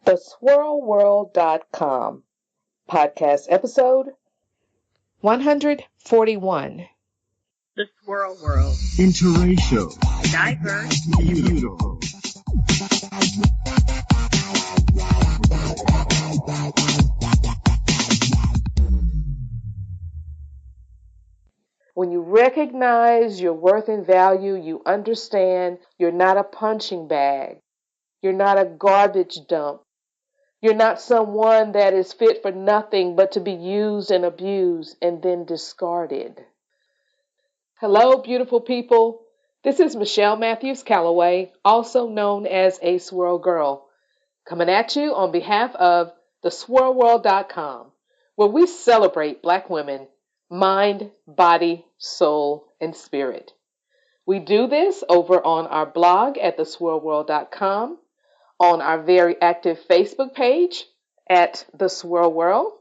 theswirlworld.com, podcast episode 141. The Swirl World. Interracial. Diverse. Beautiful. When you recognize your worth and value, you understand you're not a punching bag. You're not a garbage dump. You're not someone that is fit for nothing but to be used and abused and then discarded. Hello, beautiful people. This is Michelle Matthews Calloway, also known as A Swirl Girl, coming at you on behalf of theswirlworld.com, where we celebrate Black women, mind, body, soul, and spirit. We do this over on our blog at theswirlworld.com, on our very active Facebook page at The Swirl World,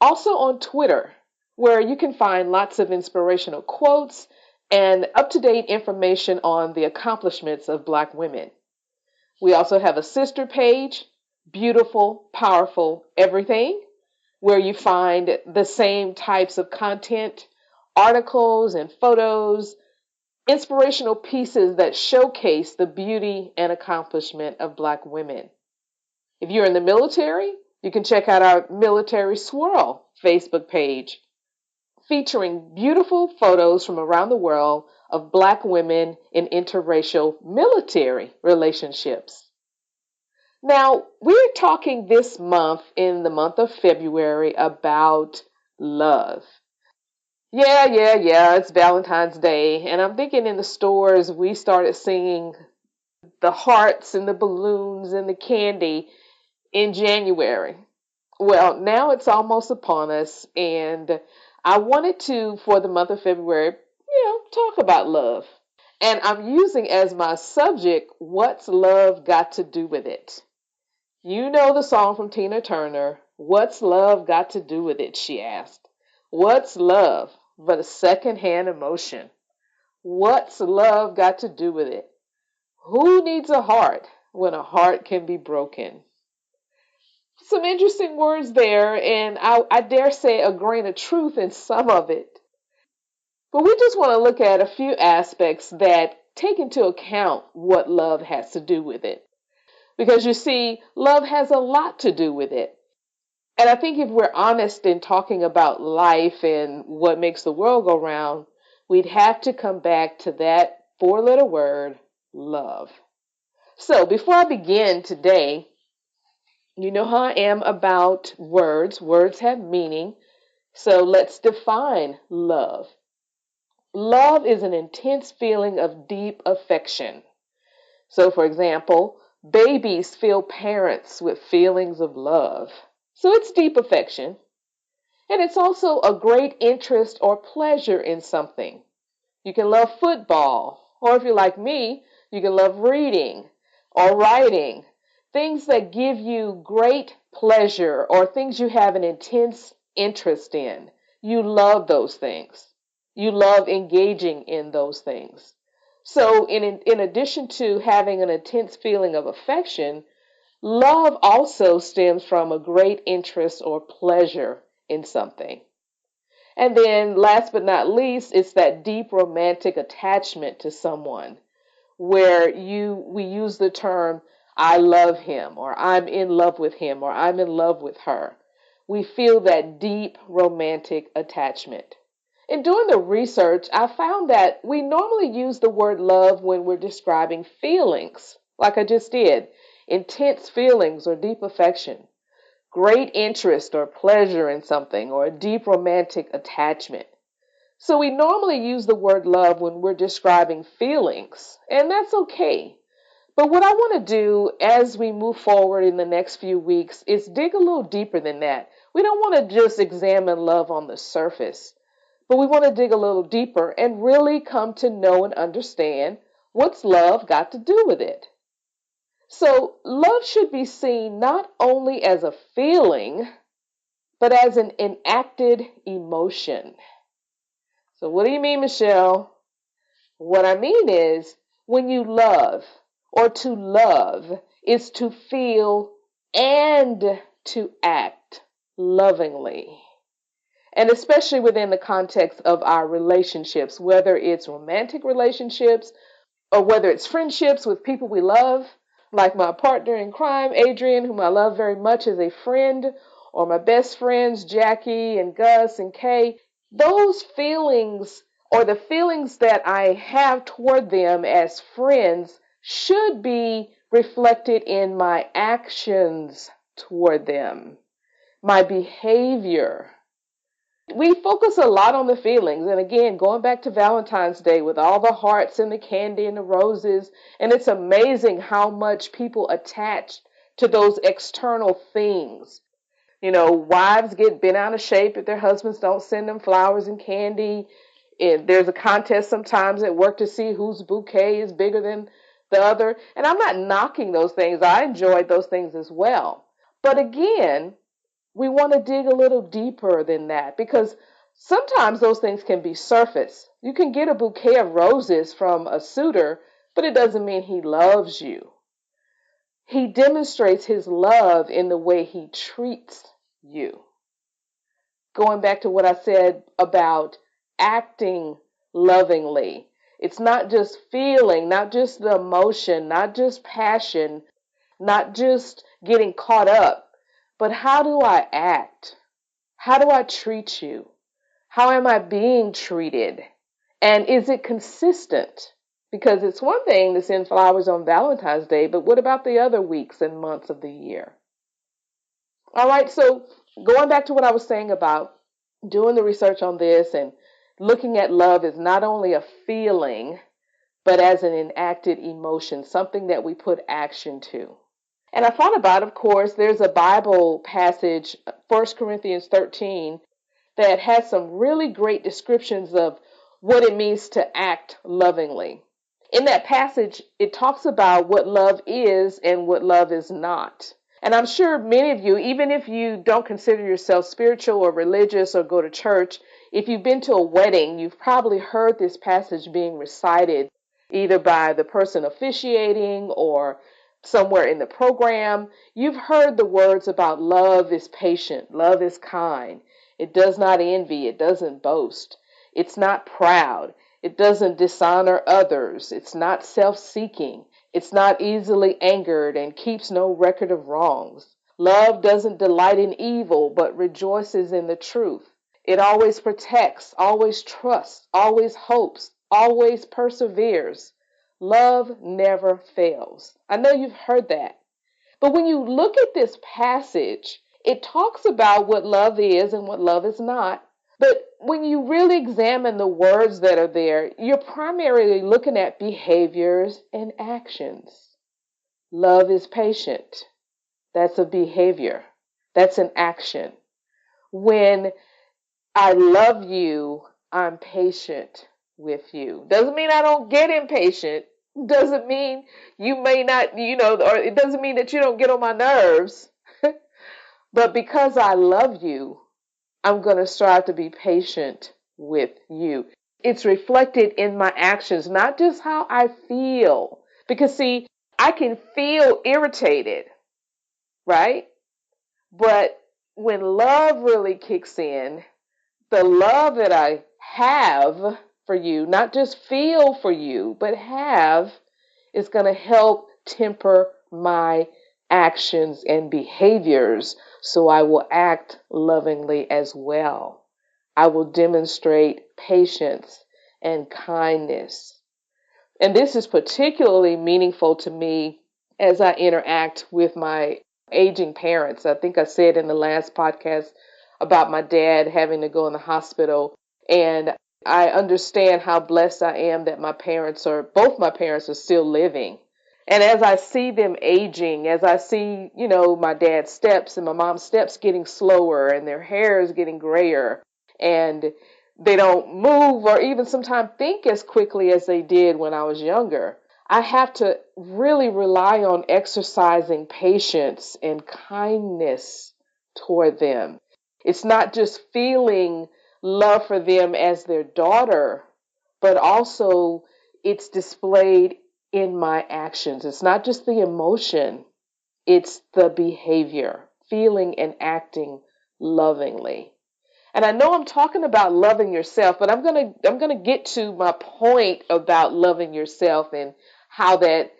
also on Twitter, where you can find lots of inspirational quotes and up-to-date information on the accomplishments of Black women. We also have a sister page, Beautiful, Powerful Everything, where you find the same types of content, articles and photos, inspirational pieces that showcase the beauty and accomplishment of Black women. If you're in the military, you can check out our Military Swirl Facebook page, featuring beautiful photos from around the world of Black women in interracial military relationships. Now, we're talking this month, in the month of February, about love. Yeah, it's Valentine's Day, and I'm thinking in the stores we started seeing the hearts and the balloons and the candy in January. Well, now it's almost upon us, and I wanted to, for the month of February, talk about love. And I'm using as my subject, what's love got to do with it? You know the song from Tina Turner, What's Love Got to Do with It, she asked. What's love but a secondhand emotion? What's love got to do with it? Who needs a heart when a heart can be broken? Some interesting words there, and I dare say a grain of truth in some of it. But we just want to look at a few aspects that take into account what love has to do with it. Because you see, love has a lot to do with it. And I think if we're honest in talking about life and what makes the world go round, we'd have to come back to that four-letter word, love. So before I begin today, you know how I am about words. Words have meaning. So let's define love. Love is an intense feeling of deep affection. So, for example, babies feel parents with feelings of love. So it's deep affection. And it's also a great interest or pleasure in something. You can love football, or if you're like me, you can love reading or writing. Things that give you great pleasure or things you have an intense interest in. You love those things. You love engaging in those things. So in addition to having an intense feeling of affection, love also stems from a great interest or pleasure in something. And then last but not least, it's that deep romantic attachment to someone where we use the term I love him, or I'm in love with him, or I'm in love with her. We feel that deep romantic attachment. In doing the research, I found that we normally use the word love when we're describing feelings, like I just did, intense feelings or deep affection, great interest or pleasure in something, or a deep romantic attachment. So we normally use the word love when we're describing feelings, and that's okay. But what I want to do as we move forward in the next few weeks is dig a little deeper than that. We don't want to just examine love on the surface, but we want to dig a little deeper and really come to know and understand what's love got to do with it. So love should be seen not only as a feeling, but as an enacted emotion. So what do you mean, Michelle? What I mean is when you love, or to love is to feel and to act lovingly. And especially within the context of our relationships, whether it's romantic relationships or whether it's friendships with people we love, like my partner in crime, Adrian, whom I love very much as a friend, or my best friends, Jackie and Gus and Kay, those feelings or the feelings that I have toward them as friends should be reflected in my actions toward them, my behavior. We focus a lot on the feelings. And again, going back to Valentine's Day with all the hearts and the candy and the roses, and it's amazing how much people attach to those external things. You know, wives get bent out of shape if their husbands don't send them flowers and candy. If there's a contest sometimes at work to see whose bouquet is bigger than the other. And I'm not knocking those things. I enjoyed those things as well. But again, we want to dig a little deeper than that because sometimes those things can be surface. You can get a bouquet of roses from a suitor, but it doesn't mean he loves you. He demonstrates his love in the way he treats you. Going back to what I said about acting lovingly, it's not just feeling, not just the emotion, not just passion, not just getting caught up, but how do I act? How do I treat you? How am I being treated? And is it consistent? Because it's one thing to send flowers on Valentine's Day, but what about the other weeks and months of the year? All right, so going back to what I was saying about doing the research on this and looking at love as not only a feeling, but as an enacted emotion, something that we put action to. And I thought about, of course, there's a Bible passage, 1 Corinthians 13, that has some really great descriptions of what it means to act lovingly. In that passage, it talks about what love is and what love is not. And I'm sure many of you, even if you don't consider yourself spiritual or religious or go to church, if you've been to a wedding, you've probably heard this passage being recited either by the person officiating or somewhere in the program. You've heard the words about love is patient, love is kind. It does not envy, it doesn't boast. It's not proud. It doesn't dishonor others. It's not self-seeking. It's not easily angered and keeps no record of wrongs. Love doesn't delight in evil, but rejoices in the truth. It always protects, always trusts, always hopes, always perseveres. Love never fails. I know you've heard that. But when you look at this passage, it talks about what love is and what love is not. But when you really examine the words that are there, you're primarily looking at behaviors and actions. Love is patient. That's a behavior. That's an action. When I love you, I'm patient with you. Doesn't mean I don't get impatient. Doesn't mean you may not, or it doesn't mean that you don't get on my nerves. But because I love you, I'm going to strive to be patient with you. It's reflected in my actions, not just how I feel. Because see, I can feel irritated, right? But when love really kicks in, the love that I have for you, not just feel for you, but have, is going to help temper my actions and behaviors so I will act lovingly as well. I will demonstrate patience and kindness. And this is particularly meaningful to me as I interact with my aging parents. I think I said in the last podcast about my dad having to go in the hospital. And I understand how blessed I am that both my parents are still living. And as I see them aging, as I see, my dad's steps and my mom's steps getting slower and their hair is getting grayer and they don't move or even sometimes think as quickly as they did when I was younger, I have to really rely on exercising patience and kindness toward them. It's not just feeling love for them as their daughter, but also it's displayed in my actions. It's not just the emotion, It's the behavior, feeling and acting lovingly. And I know I'm talking about loving yourself, but I'm gonna get to my point about loving yourself and how that,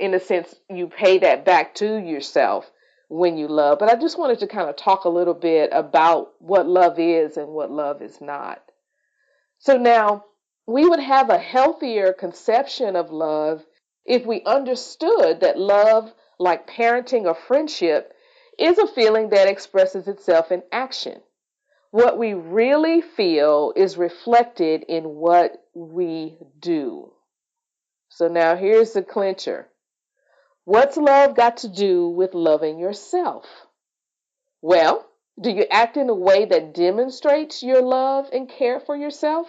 in a sense, you pay that back to yourself when you love. But I just wanted to kind of talk a little bit about what love is and what love is not. So now we would have a healthier conception of love if we understood that love, like parenting or friendship, is a feeling that expresses itself in action. What we really feel is reflected in what we do. So now here's the clincher. What's love got to do with loving yourself? Well, do you act in a way that demonstrates your love and care for yourself?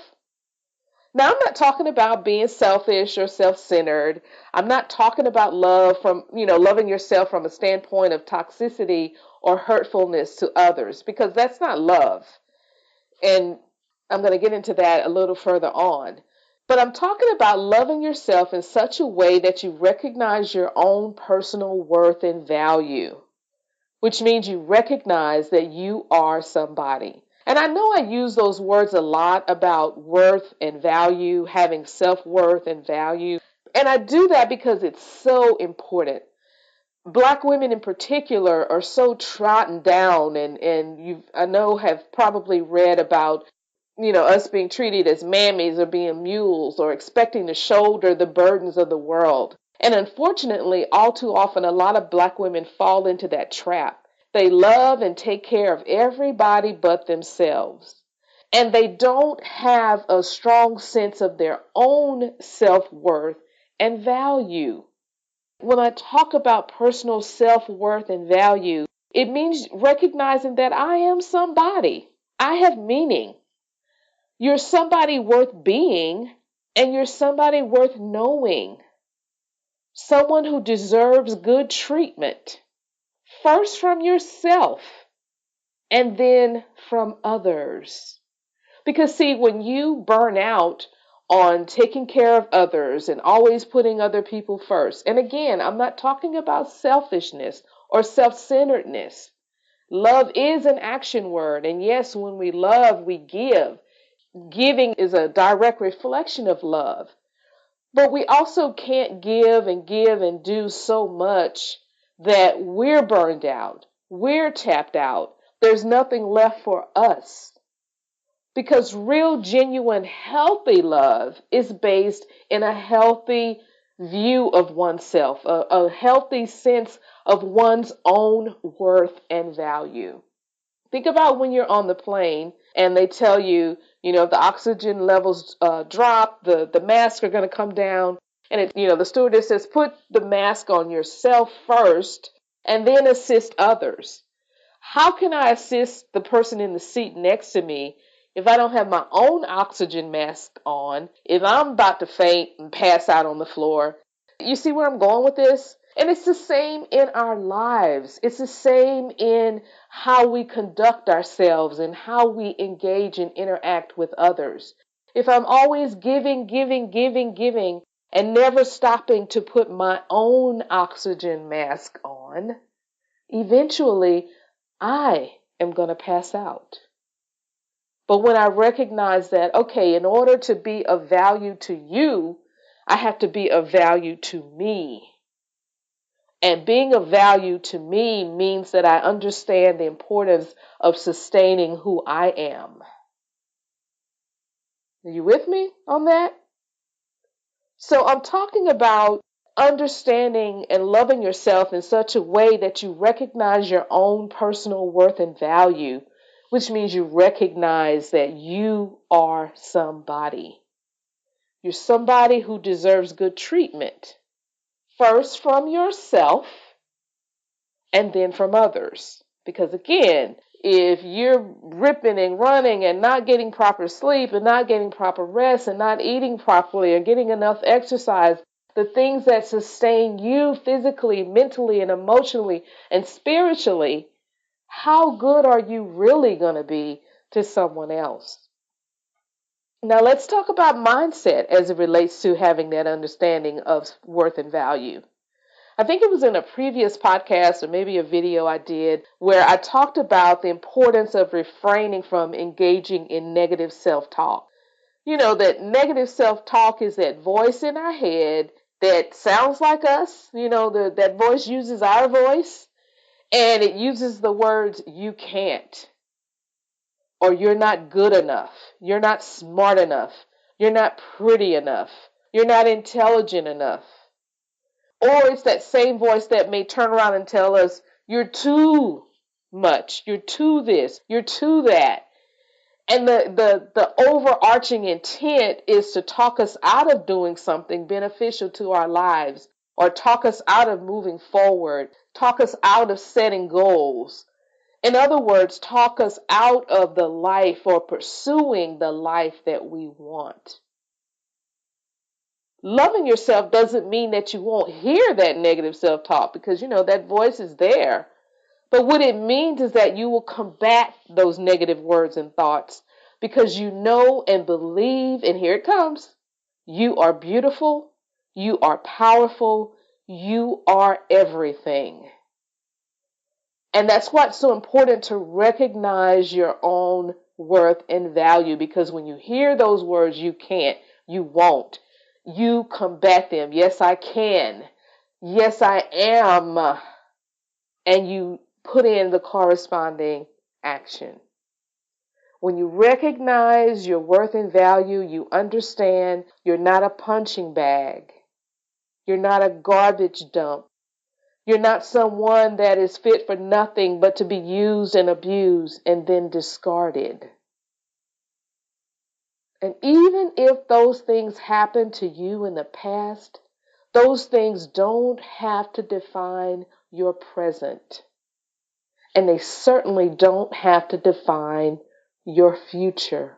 Now, I'm not talking about being selfish or self-centered. I'm not talking about love from, loving yourself from a standpoint of toxicity or hurtfulness to others, because that's not love. And I'm going to get into that a little further on. But I'm talking about loving yourself in such a way that you recognize your own personal worth and value, which means you recognize that you are somebody. And I know I use those words a lot about worth and value, having self-worth and value. And I do that because it's so important. Black women in particular are so trodden down, and you, I know, have probably read about, us being treated as mammies or being mules or expecting to shoulder the burdens of the world. And unfortunately, all too often, a lot of black women fall into that trap. They love and take care of everybody but themselves. And they don't have a strong sense of their own self-worth and value. When I talk about personal self-worth and value, it means recognizing that I am somebody. I have meaning. You're somebody worth being, and you're somebody worth knowing. Someone who deserves good treatment, first from yourself and then from others. Because, see, when you burn out on taking care of others and always putting other people first, and again, I'm not talking about selfishness or self-centeredness. Love is an action word, and yes, when we love, we give. Giving is a direct reflection of love. But we also can't give and do so much that we're burned out. We're tapped out. There's nothing left for us. Because real, genuine, healthy love is based in a healthy view of oneself, a healthy sense of one's own worth and value. Think about when you're on the plane and they tell you, if the oxygen levels drop, the masks are going to come down. And the stewardess says, put the mask on yourself first and then assist others. How can I assist the person in the seat next to me if I don't have my own oxygen mask on, if I'm about to faint and pass out on the floor? You see where I'm going with this? And it's the same in our lives. It's the same in how we conduct ourselves and how we engage and interact with others. If I'm always giving, and never stopping to put my own oxygen mask on, eventually I am going to pass out. But when I recognize that, okay, in order to be of value to you, I have to be of value to me. And being of value to me means that I understand the importance of sustaining who I am. Are you with me on that? So I'm talking about understanding and loving yourself in such a way that you recognize your own personal worth and value, which means you recognize that you are somebody. You're somebody who deserves good treatment, first from yourself and then from others. Because again, if you're ripping and running and not getting proper sleep and not getting proper rest and not eating properly or getting enough exercise, the things that sustain you physically, mentally, and emotionally and spiritually, how good are you really going to be to someone else? Now let's talk about mindset as it relates to having that understanding of worth and value. I think it was in a previous podcast or maybe a video I did where I talked about the importance of refraining from engaging in negative self talk. You know, that negative self talk is that voice in our head that sounds like us. You know, that voice uses our voice and it uses the words you can't, or you're not good enough, you're not smart enough, you're not pretty enough, you're not intelligent enough. Or it's that same voice that may turn around and tell us, you're too much, you're too this, you're too that. And the overarching intent is to talk us out of doing something beneficial to our lives, or talk us out of moving forward, talk us out of setting goals. In other words, talk us out of the life or pursuing the life that we want. Loving yourself doesn't mean that you won't hear that negative self-talk, because that voice is there. But what it means is that you will combat those negative words and thoughts because you know and believe, and here it comes, you are beautiful, you are powerful, you are everything. And that's why it's so important to recognize your own worth and value, because when you hear those words, you can't, you won't, you combat them. Yes, I can. Yes, I am. And you put in the corresponding action. When you recognize your worth and value, you understand you're not a punching bag. You're not a garbage dump. You're not someone that is fit for nothing but to be used and abused and then discarded. And even if those things happened to you in the past, those things don't have to define your present. And they certainly don't have to define your future.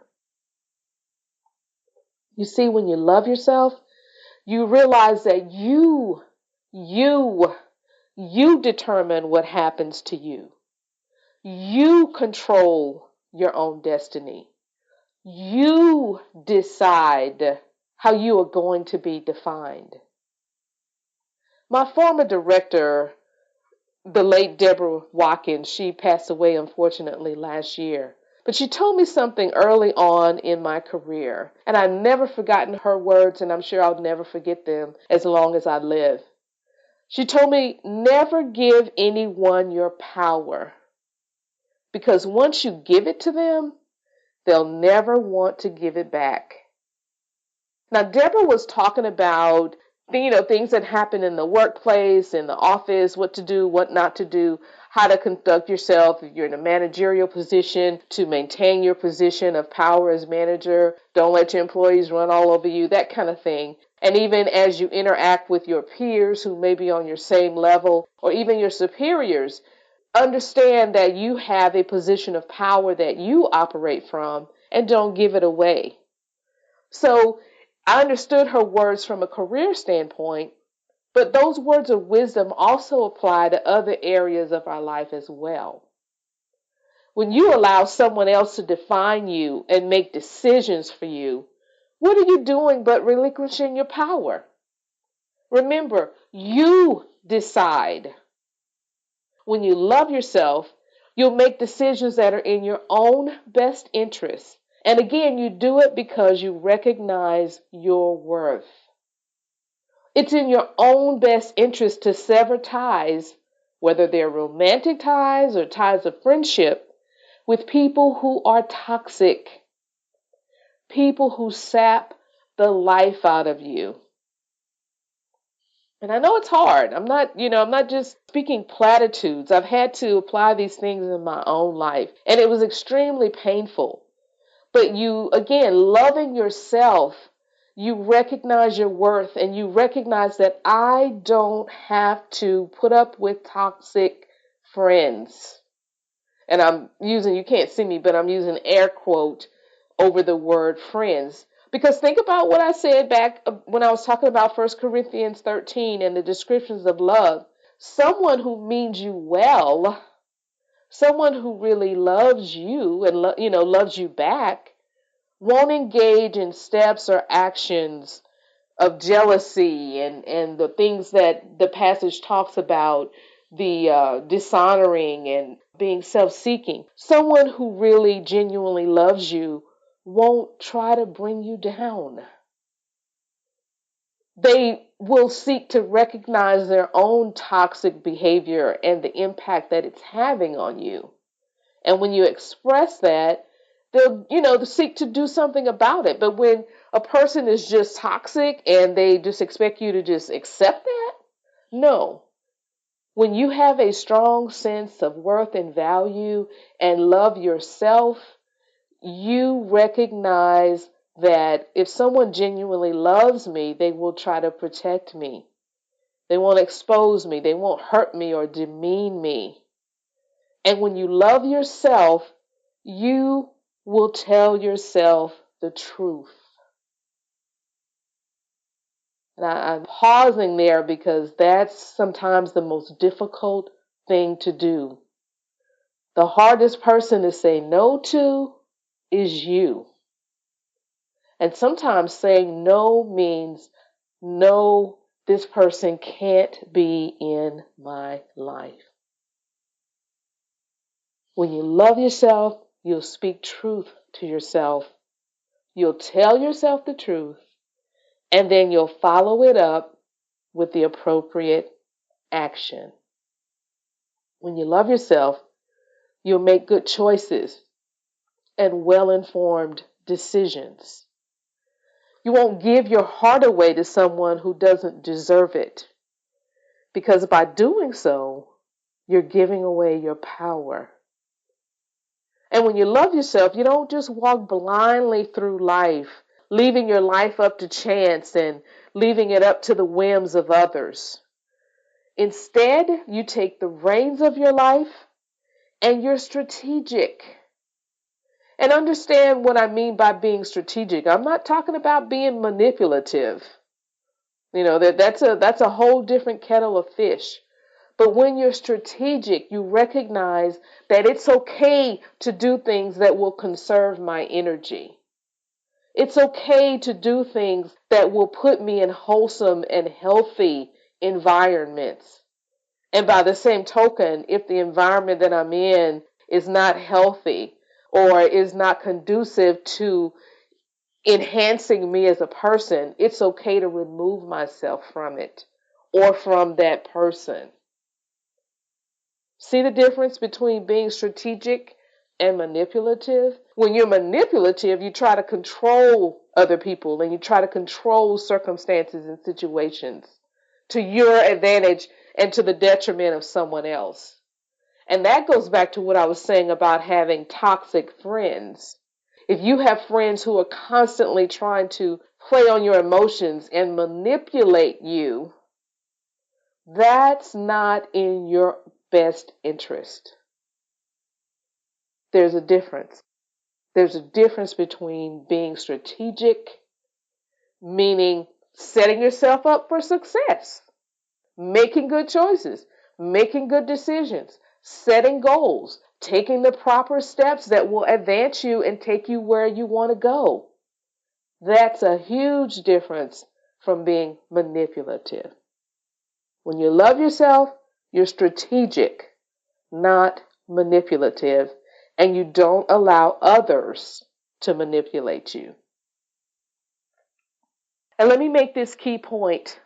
You see, when you love yourself, you realize that you determine what happens to you. You control your own destiny. You decide how you are going to be defined. My former director, the late Deborah Watkins, she passed away unfortunately last year. But she told me something early on in my career, and I've never forgotten her words, and I'm sure I'll never forget them as long as I live. She told me, never give anyone your power, because once you give it to them, they'll never want to give it back. Now, Deborah was talking about things that happen in the workplace, in the office, what to do, what not to do, how to conduct yourself if you're in a managerial position, to maintain your position of power as manager. Don't let your employees run all over you, that kind of thing. And even as you interact with your peers who may be on your same level, or even your superiors, understand that you have a position of power that you operate from, and don't give it away. So I understood her words from a career standpoint, but those words of wisdom also apply to other areas of our life as well. When you allow someone else to define you and make decisions for you, what are you doing but relinquishing your power? Remember, you decide. When you love yourself, you'll make decisions that are in your own best interest. And again, you do it because you recognize your worth. It's in your own best interest to sever ties, whether they're romantic ties or ties of friendship, with people who are toxic, people who sap the life out of you. And I know it's hard. I'm not just speaking platitudes. I've had to apply these things in my own life, and it was extremely painful. But you, again, loving yourself, you recognize your worth, and you recognize that I don't have to put up with toxic friends. And you can't see me, but I'm using air quote over the word friends. Because think about what I said back when I was talking about 1 Corinthians 13 and the descriptions of love. Someone who means you well, someone who really loves you and loves you back, won't engage in steps or actions of jealousy and the things that the passage talks about, the dishonoring and being self-seeking. Someone who really genuinely loves you won't try to bring you down. They will seek to recognize their own toxic behavior and the impact that it's having on you. And when you express that, they'll seek to do something about it. But when a person is just toxic and they just expect you to just accept that, no. When you have a strong sense of worth and value and love yourself, you recognize that if someone genuinely loves me, they will try to protect me. They won't expose me. They won't hurt me or demean me. And when you love yourself, you will tell yourself the truth. And I'm pausing there because that's sometimes the most difficult thing to do. The hardest person to say no to is you. And sometimes saying no means, no, this person can't be in my life. When you love yourself, you'll speak truth to yourself. You'll tell yourself the truth, and then you'll follow it up with the appropriate action. When you love yourself, you'll make good choices and well-informed decisions. You won't give your heart away to someone who doesn't deserve it, because by doing so, you're giving away your power. And when you love yourself, you don't just walk blindly through life, leaving your life up to chance and leaving it up to the whims of others. Instead, you take the reins of your life and you're strategic. And understand what I mean by being strategic. I'm not talking about being manipulative. That's a whole different kettle of fish. But when you're strategic, you recognize that it's okay to do things that will conserve my energy. It's okay to do things that will put me in wholesome and healthy environments. And by the same token, if the environment that I'm in is not healthy or is not conducive to enhancing me as a person, it's okay to remove myself from it or from that person. See the difference between being strategic and manipulative? When you're manipulative, you try to control other people and you try to control circumstances and situations to your advantage and to the detriment of someone else. And that goes back to what I was saying about having toxic friends. If you have friends who are constantly trying to play on your emotions and manipulate you, that's not in your best interest. There's a difference. There's a difference between being strategic, meaning setting yourself up for success, making good choices, making good decisions, setting goals, taking the proper steps that will advance you and take you where you want to go. That's a huge difference from being manipulative. When you love yourself, you're strategic, not manipulative, and you don't allow others to manipulate you. And let me make this key point.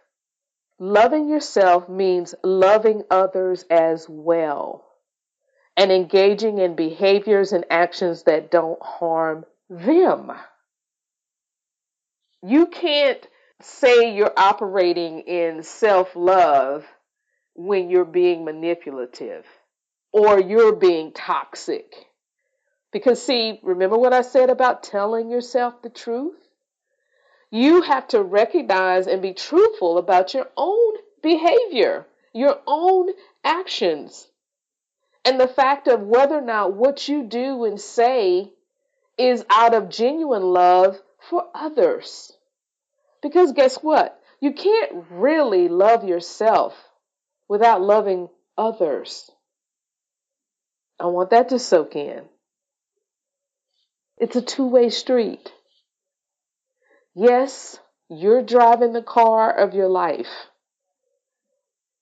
Loving yourself means loving others as well and engaging in behaviors and actions that don't harm them. You can't say you're operating in self-love when you're being manipulative or you're being toxic. Because see, remember what I said about telling yourself the truth? You have to recognize and be truthful about your own behavior, your own actions, and the fact of whether or not what you do and say is out of genuine love for others. Because guess what? You can't really love yourself without loving others. I want that to soak in. It's a two-way street. Yes, You're driving the car of your life.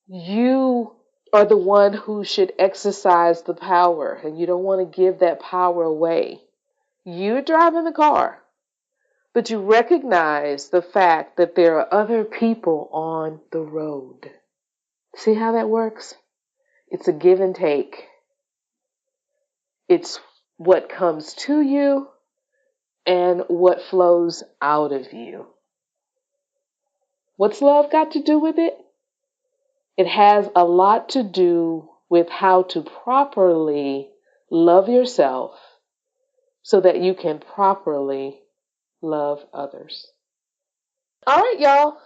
You are the one who should exercise the power, and you don't want to give that power away. You're driving the car, but you recognize the fact that there are other people on the road. See how that works? It's a give and take. It's what comes to you and what flows out of you. What's love got to do with it? It has a lot to do with how to properly love yourself so that you can properly love others. All right, y'all.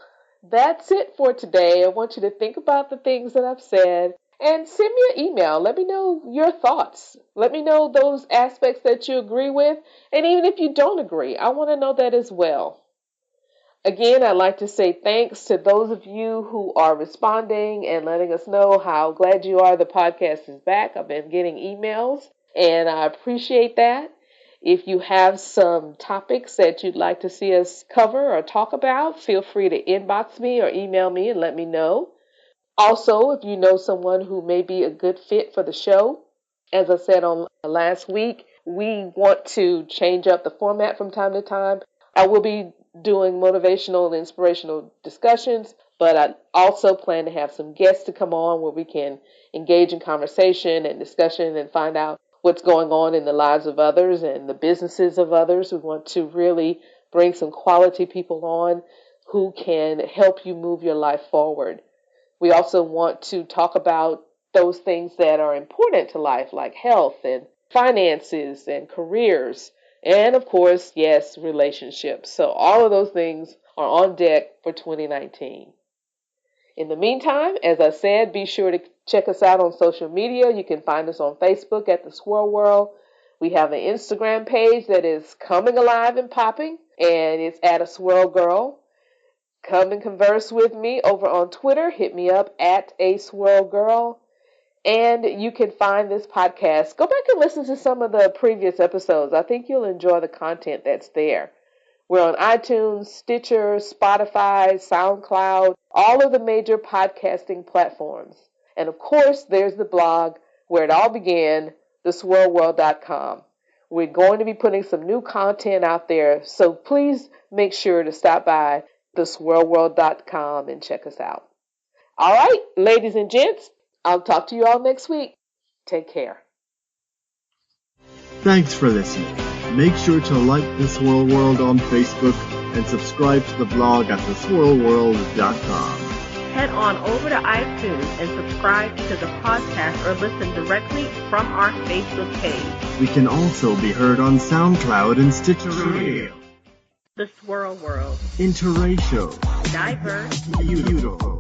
That's it for today. I want you to think about the things that I've said and send me an email. Let me know your thoughts. Let me know those aspects that you agree with. And even if you don't agree, I want to know that as well. Again, I'd like to say thanks to those of you who are responding and letting us know how glad you are the podcast is back. I've been getting emails and I appreciate that. If you have some topics that you'd like to see us cover or talk about, feel free to inbox me or email me and let me know. Also, if you know someone who may be a good fit for the show, as I said on last week, we want to change up the format from time to time. I will be doing motivational and inspirational discussions, but I also plan to have some guests to come on where we can engage in conversation and discussion and find out what's going on in the lives of others and the businesses of others. We want to really bring some quality people on who can help you move your life forward. We also want to talk about those things that are important to life, like health and finances and careers. And of course, yes, relationships. So all of those things are on deck for 2019. In the meantime, as I said, be sure to check us out on social media. You can find us on Facebook at The Swirl World. We have an Instagram page that is coming alive and popping, and it's at A Swirl Girl. Come and converse with me over on Twitter. Hit me up at A Swirl Girl. And you can find this podcast. Go back and listen to some of the previous episodes. I think you'll enjoy the content that's there. We're on iTunes, Stitcher, Spotify, SoundCloud, all of the major podcasting platforms. And of course, there's the blog where it all began, theswirlworld.com. We're going to be putting some new content out there, so please make sure to stop by theswirlworld.com and check us out. All right, ladies and gents, I'll talk to you all next week. Take care. Thanks for listening. Make sure to like The Swirl World on Facebook and subscribe to the blog at theswirlworld.com. Head on over to iTunes and subscribe to the podcast or listen directly from our Facebook page. We can also be heard on SoundCloud and Stitcher Radio. The Swirl World. Interracial. Diverse. Beautiful.